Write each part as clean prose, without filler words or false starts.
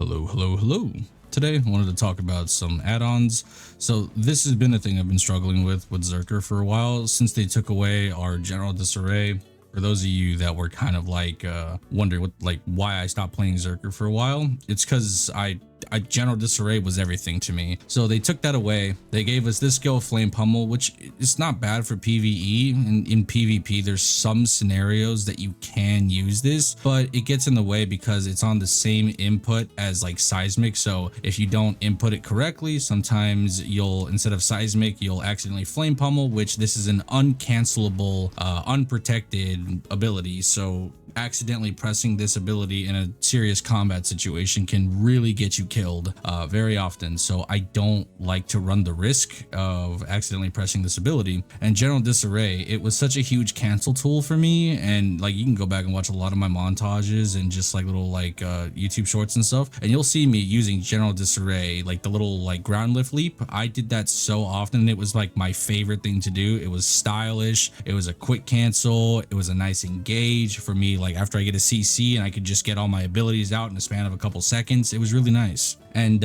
Hello. Today, I wanted to talk about some add-ons. So this has been a thing I've been struggling with Zerker for a while since they took away our general disarray. For those of you that were kind of like wondering why I stopped playing Zerker for a while, it's because I general disarray was everything to me. So they took that away. They gave us this skill, Flame Pummel, which is not bad for PvE. In PvP, there's some scenarios that you can use this, but it gets in the way because it's on the same input as like seismic. So if you don't input it correctly, sometimes you'll, instead of seismic, you'll accidentally Flame Pummel, which this is an uncancelable, unprotected ability. So accidentally pressing this ability in a serious combat situation can really get you killed very often. So I don't like to run the risk of accidentally pressing this ability. And general disarray, it was such a huge cancel tool for me, and like you can go back and watch a lot of my montages and just like little YouTube shorts and stuff, and you'll see me using general disarray, like the little like ground lift leap. I did that so often. It was like my favorite thing to do. It was stylish, it was a quick cancel, it was a nice engage for me. Like after I get a CC and I could just get all my abilities out in the span of a couple seconds, it was really nice. And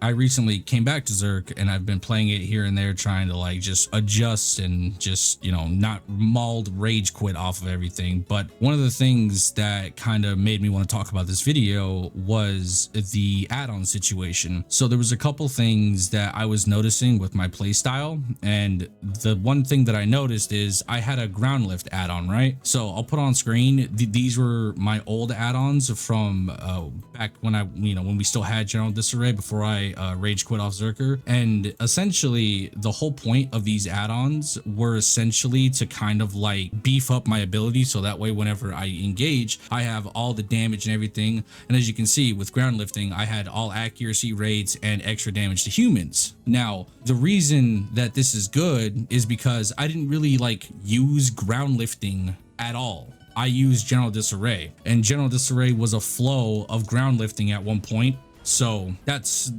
I recently came back to Zerk and I've been playing it here and there, trying to like just adjust and just, you know, not mauled rage quit off of everything. But one of the things that kind of made me want to talk about this video was the add-on situation. So there was a couple things that I was noticing with my playstyle, and the one thing that I noticed is I had a ground lift add-on, right? So I'll put on screen, these were my old add-ons from back when when we still had general disarray before I rage quit off Zerker. And essentially the whole point of these add-ons were essentially to kind of like beef up my ability, so that way whenever I engage I have all the damage and everything. And as you can see with ground lifting, I had all accuracy rates and extra damage to humans. Now the reason that this is good is because I didn't really like use ground lifting at all. I used general disarray, and general disarray was a flow of ground lifting at one point. So that's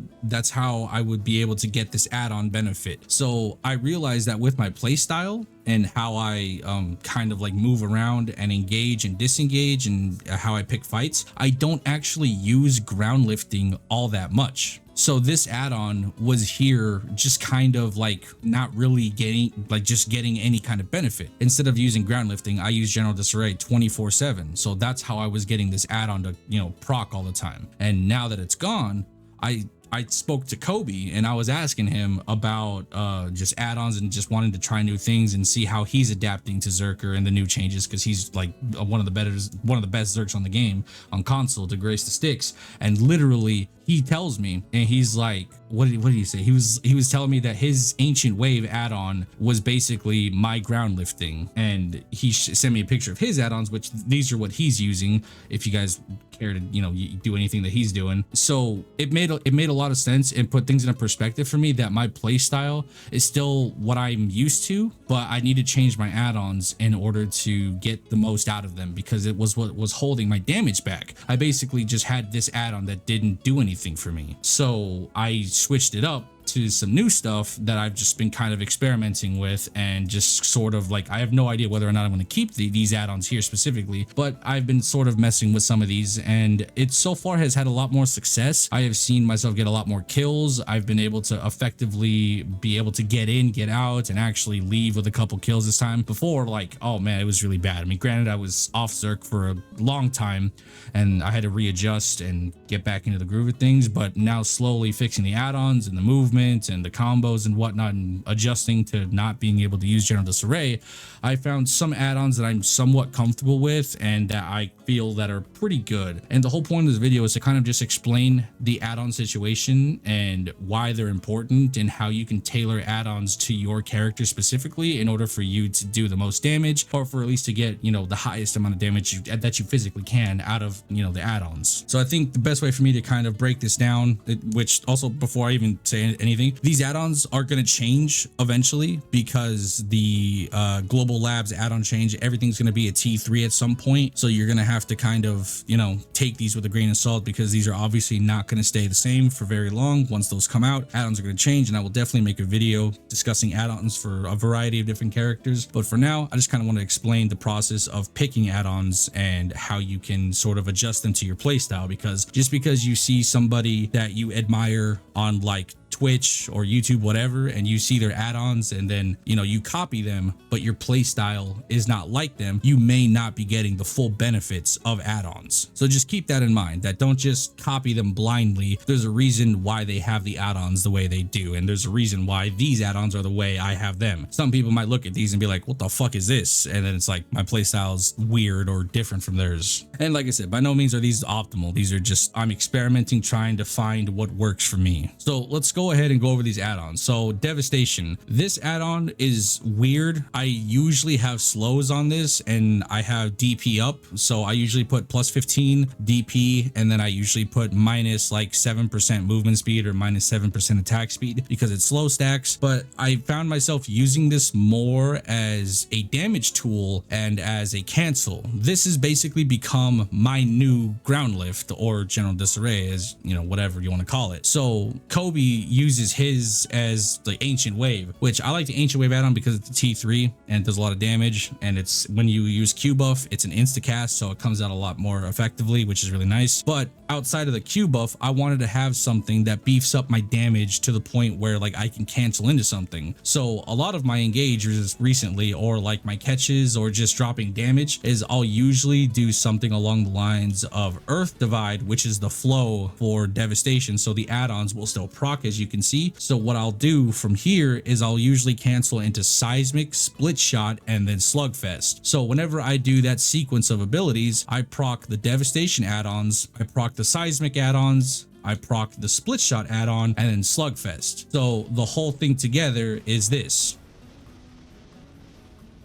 how I would be able to get this add-on benefit. So I realized that with my playstyle and how I kind of like move around and engage and disengage and how I pick fights, I don't actually use ground lifting all that much. So this add-on was here just kind of like not really getting any kind of benefit. Instead of using ground lifting, I use general disarray 24/7. So that's how I was getting this add-on to, you know, proc all the time. And now that it's gone, I spoke to Kobe and I was asking him about just add-ons and just wanting to try new things and see how he's adapting to Zerker and the new changes, because he's like one of the best Zerks on the game on console to grace the sticks. And literally he tells me, and he's like, what did he say? He was telling me that his ancient wave add-on was basically my ground lifting, and he sent me a picture of his add-ons, which these are what he's using if you guys care to, you know, do anything that he's doing. So it made a lot of sense and put things in a perspective for me that my play style is still what I'm used to, but I need to change my add-ons in order to get the most out of them, because it was what was holding my damage back. I basically just had this add-on that didn't do anything for me, so I switched it up to some new stuff that I've just been kind of experimenting with, and just sort of like, I have no idea whether or not I'm going to keep these add-ons here specifically, but I've been sort of messing with some of these, and it so far has had a lot more success. I have seen myself get a lot more kills. I've been able to effectively be able to get in, get out, and actually leave with a couple kills this time. Before, like, oh man, it was really bad. I mean, granted, I was off Zerk for a long time and I had to readjust and get back into the groove of things, but now slowly fixing the add-ons and the movement and the combos and whatnot, and adjusting to not being able to use general disarray, I found some add-ons that I'm somewhat comfortable with and that I feel that are pretty good. And the whole point of this video is to kind of just explain the add-on situation and why they're important, and how you can tailor add-ons to your character specifically in order for you to do the most damage, or for at least to get, you know, the highest amount of damage that you physically can out of, you know, the add-ons. So I think the best way for me to kind of break this down, which also, before I even say anything anything. These add-ons are going to change eventually because the Global Labs add-on change, everything's going to be a T3 at some point. So you're going to have to kind of, you know, take these with a grain of salt because these are obviously not going to stay the same for very long. Once those come out, add-ons are going to change, and I will definitely make a video discussing add-ons for a variety of different characters. But for now, I just kind of want to explain the process of picking add-ons and how you can sort of adjust them to your playstyle, because just because you see somebody that you admire on like Twitch or YouTube, whatever, and you see their add-ons and then, you know, you copy them, but your play style is not like them, you may not be getting the full benefits of add-ons. So just keep that in mind, that don't just copy them blindly. There's a reason why they have the add-ons the way they do, and there's a reason why these add-ons are the way I have them. Some people might look at these and be like, what the fuck is this? And then it's like, my play style's weird or different from theirs. And like I said, by no means are these optimal. These are just, I'm experimenting, trying to find what works for me. So let's go ahead and go over these add-ons. So Devastation, this add-on is weird. I usually have slows on this and I have DP up, so I usually put plus 15 DP, and then I usually put minus like 7% movement speed or minus 7% attack speed because it's slow stacks. But I found myself using this more as a damage tool and as a cancel. This has basically become my new ground lift or general disarray, as you know, whatever you want to call it. So Kobe uses his as the ancient wave, which I like the ancient wave add-on because it's a T3 and it does a lot of damage, and it's when you use Q buff, it's an insta cast, so it comes out a lot more effectively, which is really nice. But outside of the Q buff, I wanted to have something that beefs up my damage to the point where like I can cancel into something. So a lot of my engagers recently, or like my catches or just dropping damage, is I'll usually do something along the lines of Earth Divide, which is the flow for Devastation, so the add-ons will still proc, as you can see. So what I'll do from here is I'll usually cancel into Seismic, Split Shot, and then Slugfest. So whenever I do that sequence of abilities, I proc the Devastation add-ons, I proc the Seismic add-ons, I proc the Split Shot add-on, and then Slugfest. So the whole thing together is this.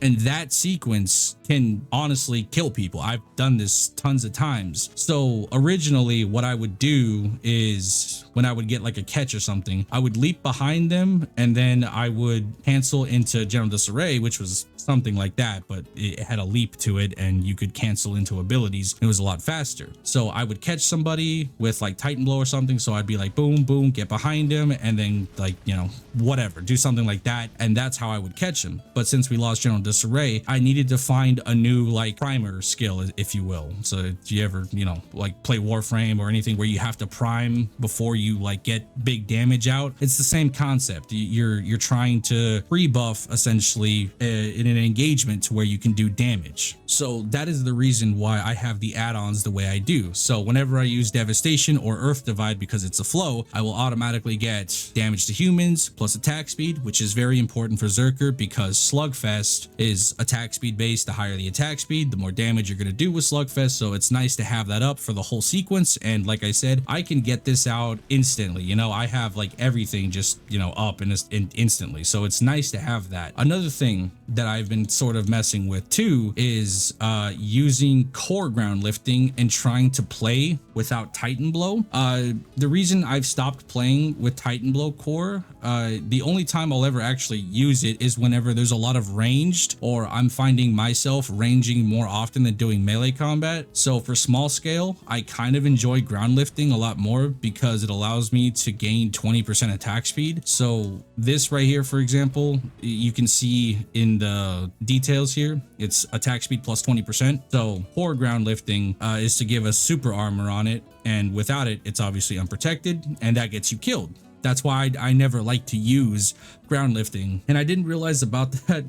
And that sequence can honestly kill people. I've done this tons of times. So originally what I would do is when I would get like a catch or something, I would leap behind them and then I would cancel into General Disarray, which was something like that, but it had a leap to it and you could cancel into abilities. It was a lot faster. So I would catch somebody with like Titan Blow or something. So I'd be like, boom, boom, get behind him and then like, you know, whatever, do something like that. And that's how I would catch him. But since we lost General Disarray, I needed to find a new like primer skill, if you will. So if you ever, you know, like play Warframe or anything where you have to prime before you like get big damage out, it's the same concept. You're trying to pre-buff essentially in an engagement to where you can do damage. So that is the reason why I have the add-ons the way I do. So whenever I use Devastation or Earth Divide, because it's a flow, I will automatically get damage to humans plus attack speed, which is very important for Zerker because Slugfest is attack speed based. The higher the attack speed, the more damage you're going to do with Slugfest. So it's nice to have that up for the whole sequence. And like I said, I can get this out instantly. You know, I have like everything just, you know, up and instantly. So it's nice to have that. Another thing that I've been sort of messing with too is using core ground lifting and trying to play without Titan Blow. The reason I've stopped playing with Titan Blow core, the only time I'll ever actually use it is whenever there's a lot of ranged, or I'm finding myself ranging more often than doing melee combat. So for small scale, I kind of enjoy ground lifting a lot more because it allows me to gain 20% attack speed. So this right here, for example, you can see in the details here, it's attack speed plus 20%. So core ground lifting is to give us super armor on it, and without it, it's obviously unprotected, and that gets you killed. That's why I never like to use ground lifting, and I didn't realize about that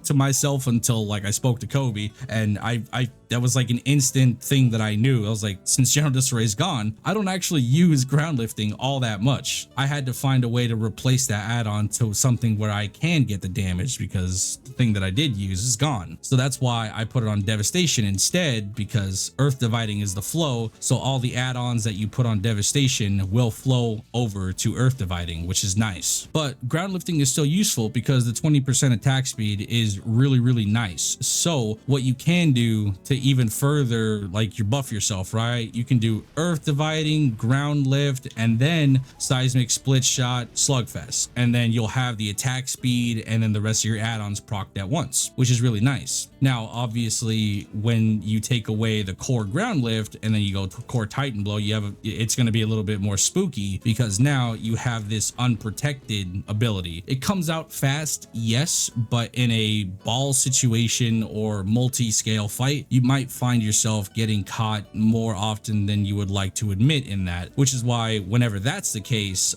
to myself until like I spoke to Kobe, and I that was like an instant thing that I knew. I was like, since General Disarray is gone, I don't actually use ground lifting all that much. I had to find a way to replace that add-on to something where I can get the damage because the thing that I did use is gone. So that's why I put it on Devastation instead, because Earth Dividing is the flow, so all the add-ons that you put on Devastation will flow over to earth dividing, which is nice. But ground lifting is still useful because the 20% attack speed is really nice. So what you can do to even further like you buff yourself, right? You can do earth dividing, ground lift, and then seismic, split shot, slugfest, and then you'll have the attack speed and then the rest of your add-ons procced at once, which is really nice. Now obviously when you take away the core ground lift and then you go to core titan blow, it's going to be a little bit more spooky because now you have this unprotected ability. It comes out fast, yes, but in a ball situation or multi-scale fight, you might find yourself getting caught more often than you would like to admit in that, which is why whenever that's the case,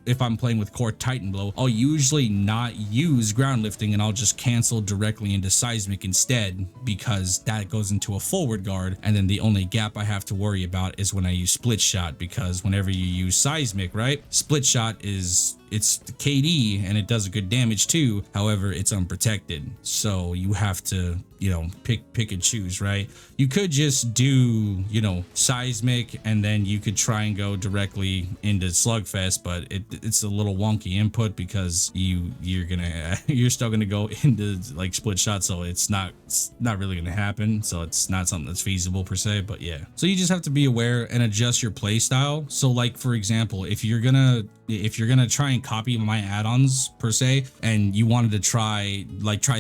if I'm playing with core titan blow, I'll usually not use ground lifting and I'll just cancel directly into seismic instead, because that goes into a forward guard, and then the only gap I have to worry about is when I use split shot, because whenever you use seismic, right, split shot it's the KD and it does a good damage too. However, it's unprotected, so you have to, you know, pick and choose, right? You could just do, you know, seismic and then you could try and go directly into slugfest, but it's a little wonky input because you're still gonna go into like split shot, so it's not really gonna happen. So it's not something that's feasible per se, but yeah. So you just have to be aware and adjust your play style. So like for example, if you're gonna try and copy my add-ons per se, and you wanted to try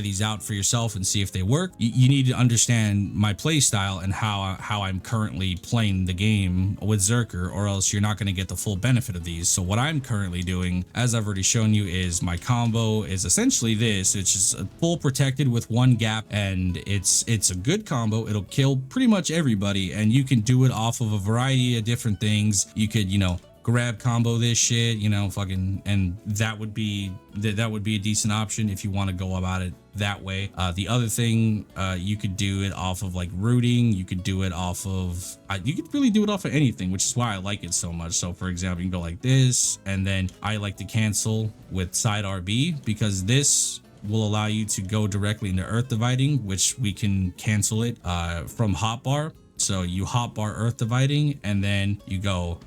these out for yourself and see if they work, you need to understand my play style and how I'm currently playing the game with Zerker, or else you're not going to get the full benefit of these. So what I'm currently doing, as I've already shown you, is my combo is essentially this. It's just full protected with one gap, and it's a good combo. It'll kill pretty much everybody, and you can do it off of a variety of different things. You could, you know, grab combo this shit, you know, fucking, and that would be a decent option if you want to go about it that way. The other thing, you could do it off of like rooting. You could do it off of you could really do it off of anything, which is why I like it so much. So for example, you can go like this, and then I like to cancel with side RB, because this will allow you to go directly into earth dividing, which we can cancel it from hotbar. So you hotbar earth dividing, and then you go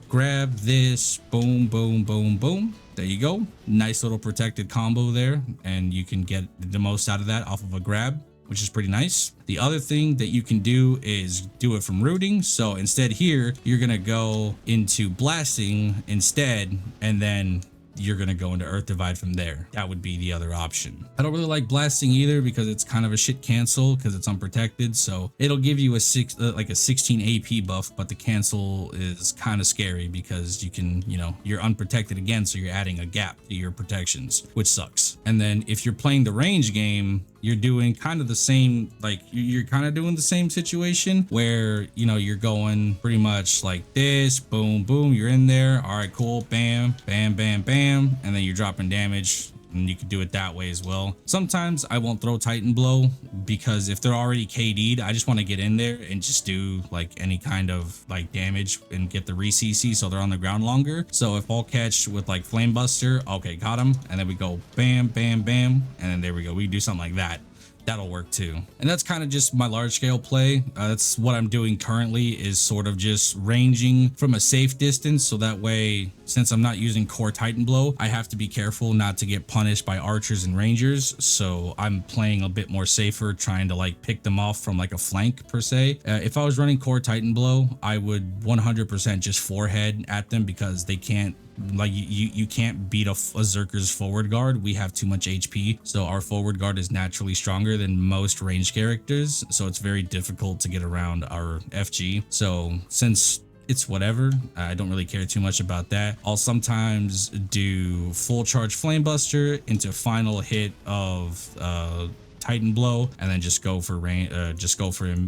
grab this, boom, boom, boom, boom. There you go. Nice little protected combo there, and you can get the most out of that off of a grab, which is pretty nice. The other thing that you can do is do it from rooting. So instead here, you're gonna go into blasting instead, and then you're gonna go into earth divide from there. That would be the other option. I don't really like blasting either because it's kind of a shit cancel because it's unprotected. So it'll give you a 16 AP buff, but the cancel is kind of scary because you can, you know, you're unprotected again, so you're adding a gap to your protections, which sucks. And then if you're playing the range game, you're doing kind of the same, like you're kind of doing the same situation where, you know, you're going pretty much like this, boom, boom, you're in there. All right, cool, bam, bam, bam, bam. And then you're dropping damage, and you can do it that way as well. Sometimes I won't throw Titan Blow because if they're already KD'd, I just want to get in there and just do like any kind of like damage and get the re-CC so they're on the ground longer. So if I'll catch with like Flame Buster, okay, got him. And then we go bam, bam, bam. And then there we go. We do something like that. That'll work too. And that's kind of just my large scale play. That's what I'm doing currently, is sort of just ranging from a safe distance. So that way, since I'm not using core Titan Blow, I have to be careful not to get punished by archers and rangers. So I'm playing a bit more safer, trying to like pick them off from like a flank per se. If I was running core Titan Blow, I would 100% just forehead at them, because they can't, like you can't beat a Zerker's forward guard. We have too much HP, so our forward guard is naturally stronger than most range characters, so it's very difficult to get around our FG. So since it's whatever, I don't really care too much about that. I'll sometimes do full charge Flame Buster into final hit of Titan Blow, and then just go for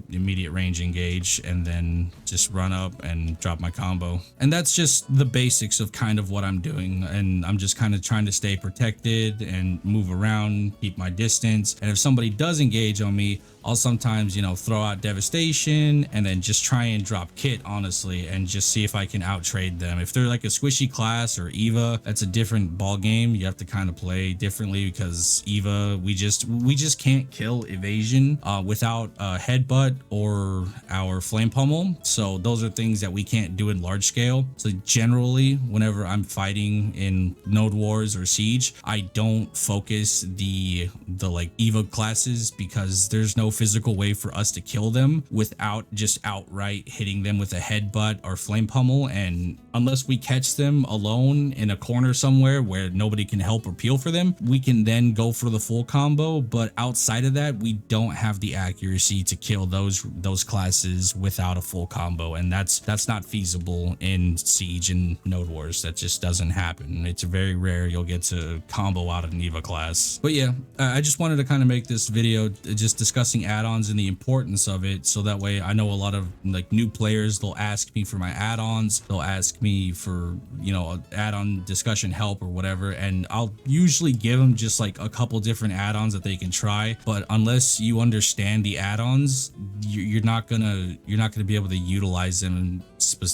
immediate range engage, and then just run up and drop my combo. And that's just the basics of kind of what I'm doing, and I'm just kind of trying to stay protected and move around, keep my distance. And if somebody does engage on me, I'll sometimes, you know, throw out devastation and then just try and drop kit, honestly, and just see if I can out trade them. If they're like a squishy class or Eva, that's a different ball game. You have to kind of play differently, because Eva, we just can't kill evasion without headbutt or our flame pummel. So those are things that we can't do in large scale. So generally, whenever I'm fighting in node wars or siege, I don't focus the like Eva classes, because there's no physical way for us to kill them without just outright hitting them with a headbutt or flame pummel. And unless we catch them alone in a corner somewhere where nobody can help or peel for them, we can then go for the full combo. But outside of that, we don't have the accuracy to kill those classes without a full combo, and that's not feasible in siege and node wars. That just doesn't happen. It's very rare you'll get to combo out of an Eva class. But yeah, I just wanted to kind of make this video just discussing add-ons and the importance of it, so that way I know a lot of like new players, they'll ask me for my add-ons, they'll ask me for, you know, add-on discussion help or whatever, and I'll usually give them just like a couple different add-ons that they can try. But unless you understand the add-ons, you're not gonna be able to utilize them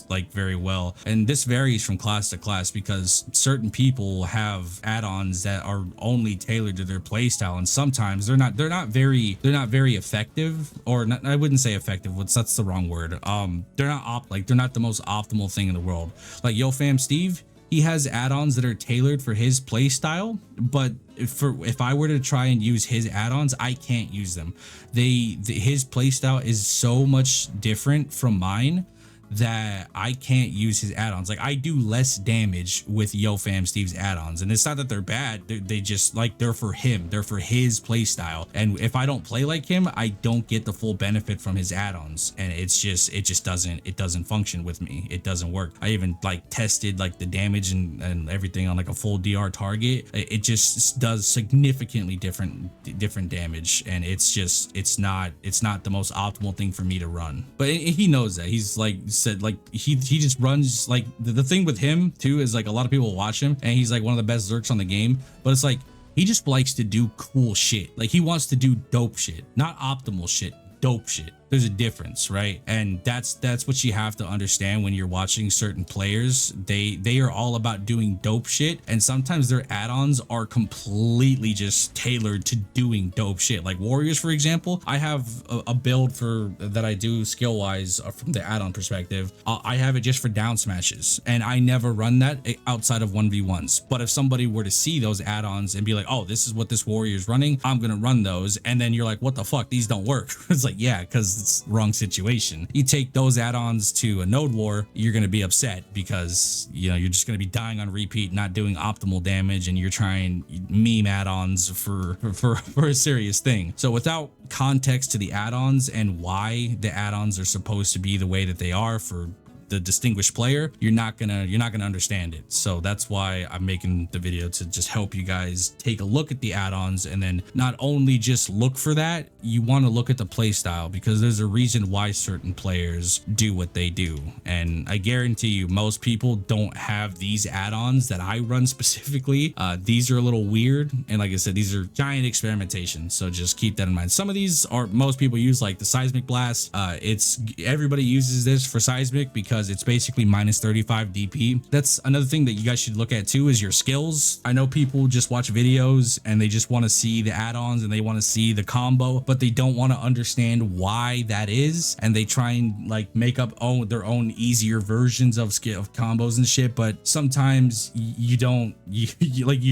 like very well. And this varies from class to class, because certain people have add-ons that are only tailored to their playstyle, and sometimes they're not very effective, or not, I wouldn't say effective, that's the wrong word. They're not the most optimal thing in the world. Like Yo Fam Steve, he has add-ons that are tailored for his play style, but if I were to try and use his add-ons, I can't use them. His play style is so much different from mine that I can't use his add-ons. Like, I do less damage with Yo Fam Steve's add-ons, and it's not that they're bad, they just like, they're for him, they're for his play style. And if I don't play like him, I don't get the full benefit from his add-ons, and it just doesn't function with me. It doesn't work. I even like tested like the damage and everything on like a full DR target. It just does significantly different damage, and it's not the most optimal thing for me to run. But he knows that. He's like said, like he just runs like the thing with him too is like, a lot of people watch him and he's like one of the best Zerks on the game, but it's like he just likes to do cool shit. Like, he wants to do dope shit, not optimal shit, dope shit. There's a difference, right? And that's what you have to understand when you're watching certain players. They are all about doing dope shit, and sometimes their add-ons are completely just tailored to doing dope shit. Like Warriors, for example, I have a build that I do skill wise from the add-on perspective. I have it just for down smashes, and I never run that outside of 1v1s. But if somebody were to see those add-ons and be like, oh, this is what this warrior is running, I'm gonna run those. And then you're like, what the fuck, these don't work. It's like, yeah, because it's wrong situation. You take those add-ons to a node war, you're going to be upset, because, you know, you're just going to be dying on repeat, not doing optimal damage, and you're trying meme add-ons for a serious thing. So without context to the add-ons and why the add-ons are supposed to be the way that they are for the distinguished player, you're not gonna understand it. So that's why I'm making the video, to just help you guys take a look at the add-ons, and then not only just look for that, you want to look at the play style, because there's a reason why certain players do what they do. And I guarantee you, most people don't have these add-ons that I run specifically. These are a little weird, and like I said, these are giant experimentation, so just keep that in mind. Some of these are, most people use, like the seismic blast. Everybody uses this for seismic because it's basically minus 35 DP. That's another thing that you guys should look at too, is your skills. I know people just watch videos and they just want to see the add-ons and they want to see the combo, but they don't want to understand why that is, and they try and like make up their own easier versions of combos and shit. But sometimes you're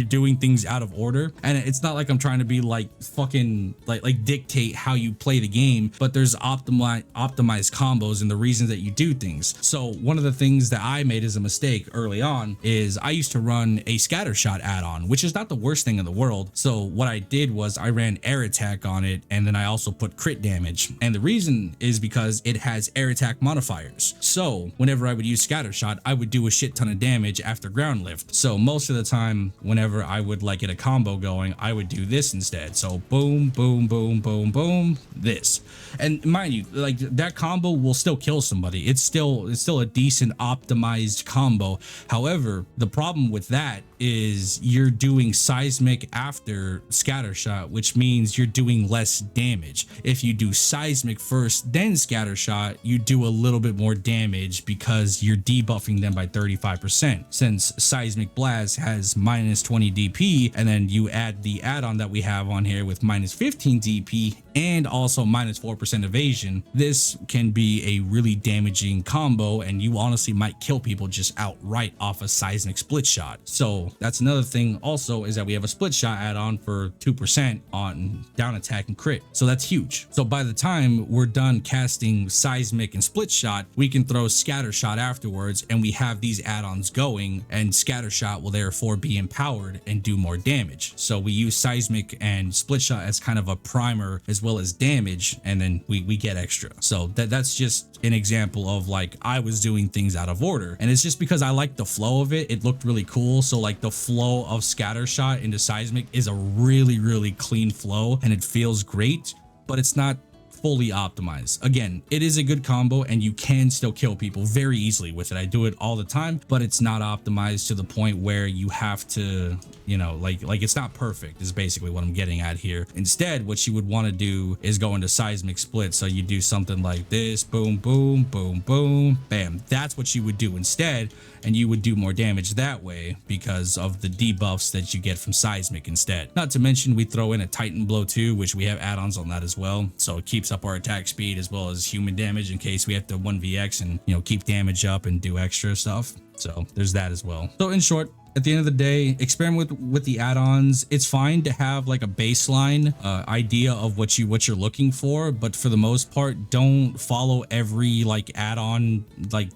doing things out of order, and it's not like I'm trying to be like fucking like dictate how you play the game, but there's optimized combos and the reasons that you do things. So one of the things that I made as a mistake early on is I used to run a scatter shot add-on, which is not the worst thing in the world. So what I did was I ran air attack on it, and then I also put crit damage. And the reason is because it has air attack modifiers. So whenever I would use scatter shot, I would do a shit ton of damage after ground lift. So most of the time, whenever I would like get a combo going, I would do this instead. So boom, boom, boom, boom, boom, this. And mind you, like that combo will still kill somebody. It's still still a decent optimized combo. However, the problem with that is you're doing seismic after scattershot, which means you're doing less damage. If you do seismic first then scattershot, you do a little bit more damage because you're debuffing them by 35%. Since seismic blast has minus 20 DP, and then you add the add-on that we have on here with minus 15 DP and also minus 4% evasion, this can be a really damaging combo, and you honestly might kill people just outright off a seismic split shot. So that's another thing also, is that we have a split shot add-on for 2% on down attack and crit. So that's huge. So by the time we're done casting seismic and split shot, we can throw scatter shot afterwards, and we have these add-ons going, and scatter shot will therefore be empowered and do more damage. So we use seismic and split shot as kind of a primer as well as damage, and then we get extra. So that's just an example of like I was doing things out of order, and it's just because I like the flow of it. It looked really cool. So like the flow of scatter shot into seismic is a really clean flow, and it feels great, but it's not fully optimized. Again, it is a good combo and you can still kill people very easily with it. I do it all the time, but it's not optimized to the point where you have to, you know, like it's not perfect is basically what I'm getting at here. Instead, what you would want to do is go into seismic split. So you do something like this, boom, boom, boom, boom, bam. That's what you would do instead, and you would do more damage that way because of the debuffs that you get from seismic instead. Not to mention we throw in a Titan blow too, which we have add-ons on that as well. So it keeps up our attack speed as well as human damage in case we have to 1vx and, you know, keep damage up and do extra stuff. So there's that as well. So in short, at the end of the day, experiment with the add-ons. It's fine to have like a baseline idea of what you're looking for, but for the most part, don't follow every like add-on like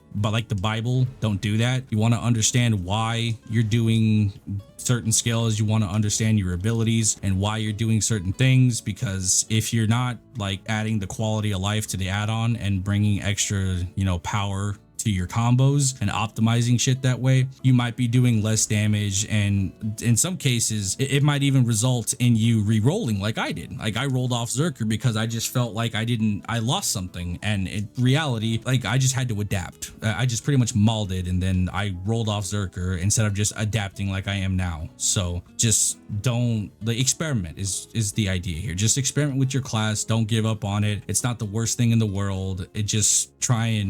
the Bible. Don't do that. You want to understand why you're doing certain skills. You want to understand your abilities and why you're doing certain things, because if you're not like adding the quality of life to the add-on and bringing extra, you know, power to your combos and optimizing shit that way, you might be doing less damage, and in some cases it might even result in you re-rolling like I did. Like I rolled off Zerker because I just felt like I lost something, and in reality, like I just had to adapt. I just pretty much mauled it, and then I rolled off Zerker instead of just adapting like I am now. So just don't, the experiment is the idea here. Just experiment with your class. Don't give up on it. It's not the worst thing in the world. It just try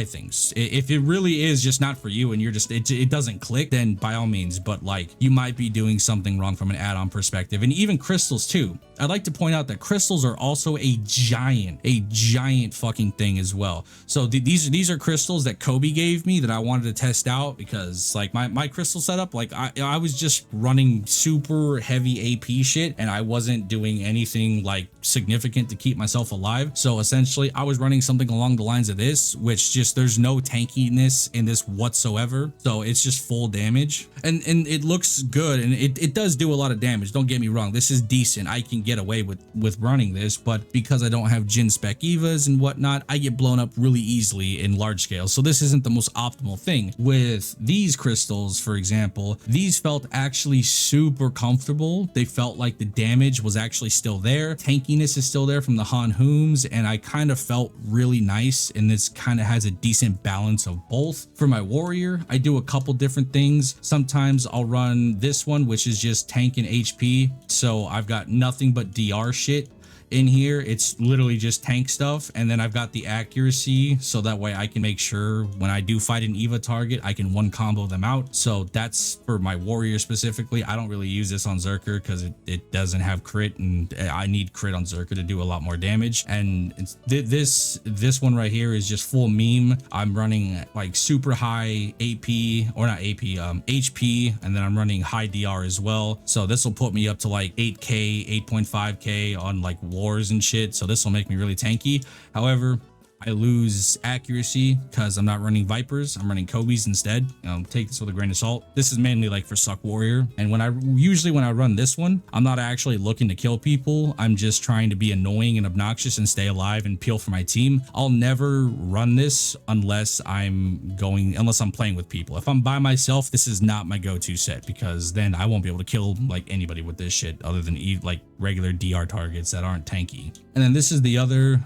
things. If it really is just not for you and you're just it doesn't click, then by all means, but like you might be doing something wrong from an add-on perspective. And even crystals too. I'd like to point out that crystals are also a giant fucking thing as well. So these are crystals that Kobe gave me that I wanted to test out, because like my crystal setup, like I was just running super heavy AP shit and I wasn't doing anything like significant to keep myself alive. So essentially I was running something along the lines of this, which just there's no tankiness in this whatsoever. So it's just full damage, and it looks good, and it does do a lot of damage. Don't get me wrong, this is decent. I can get away with running this, but because I don't have Jin spec Evas and whatnot, I get blown up really easily in large scale. So this isn't the most optimal thing. With these crystals, for example, these felt actually super comfortable. They felt like the damage was actually still there. Tankiness is still there from the Han Hooms, and I kind of felt really nice, and this kind of has a decent balance of both. For my warrior, I do a couple different things. Sometimes I'll run this one, which is just tank and HP. So I've got nothing but DR shit in here. It's literally just tank stuff, and then I've got the accuracy, so that way I can make sure when I do fight an Eva target, I can one combo them out. So that's for my warrior specifically. I don't really use this on Zerker because it doesn't have crit, and I need crit on Zerker to do a lot more damage. And this one right here is just full meme. I'm running like super high AP, or not AP, HP, and then I'm running high DR as well. So this will put me up to like 8k, 8.5k on like wars and shit. So this will make me really tanky. However, I lose accuracy because I'm not running Vipers. I'm running Kobe's instead. Take this with a grain of salt. This is mainly like for Suck Warrior. And when I run this one, I'm not actually looking to kill people. I'm just trying to be annoying and obnoxious and stay alive and peel for my team. I'll never run this unless I'm playing with people. If I'm by myself, this is not my go-to set, because then I won't be able to kill like anybody with this shit other than like regular DR targets that aren't tanky. And then this is the other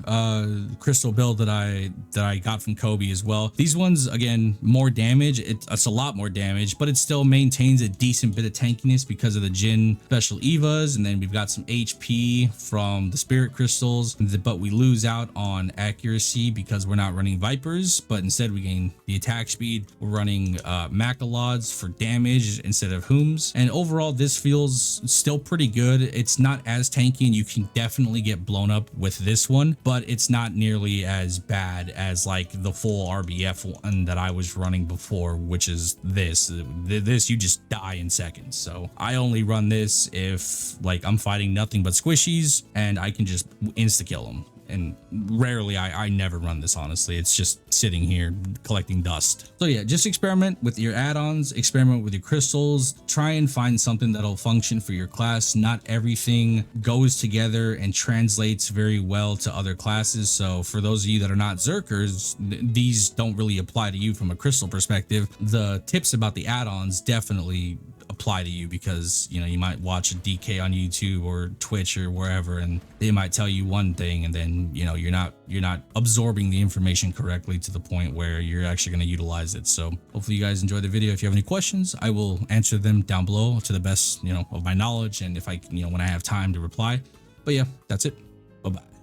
crystal build that I got from Kobe as well. These ones, again, more damage. It's a lot more damage, but it still maintains a decent bit of tankiness because of the Jin special Evas. And then we've got some HP from the Spirit Crystals, but we lose out on accuracy because we're not running Vipers, but instead we gain the attack speed. We're running Macalods for damage instead of Hooms. And overall, this feels still pretty good. It's not as tanky, and you can definitely get blown up with this one, but it's not nearly as bad as like the full RBF one that I was running before, which is this. This you just die in seconds. So I only run this if like I'm fighting nothing but squishies and I can just insta kill them. And rarely, I never run this, honestly. It's just sitting here collecting dust. So yeah, just experiment with your add-ons, experiment with your crystals, try and find something that'll function for your class. Not everything goes together and translates very well to other classes. So for those of you that are not Zerkers, these don't really apply to you from a crystal perspective. The tips about the add-ons definitely apply to you, because you know you might watch a DK on YouTube or Twitch or wherever, and they might tell you one thing, and then you know you're not absorbing the information correctly to the point where you're actually going to utilize it. So hopefully you guys enjoyed the video. If you have any questions, I will answer them down below to the best of my knowledge, and if I when I have time to reply. But yeah, that's it. Bye bye.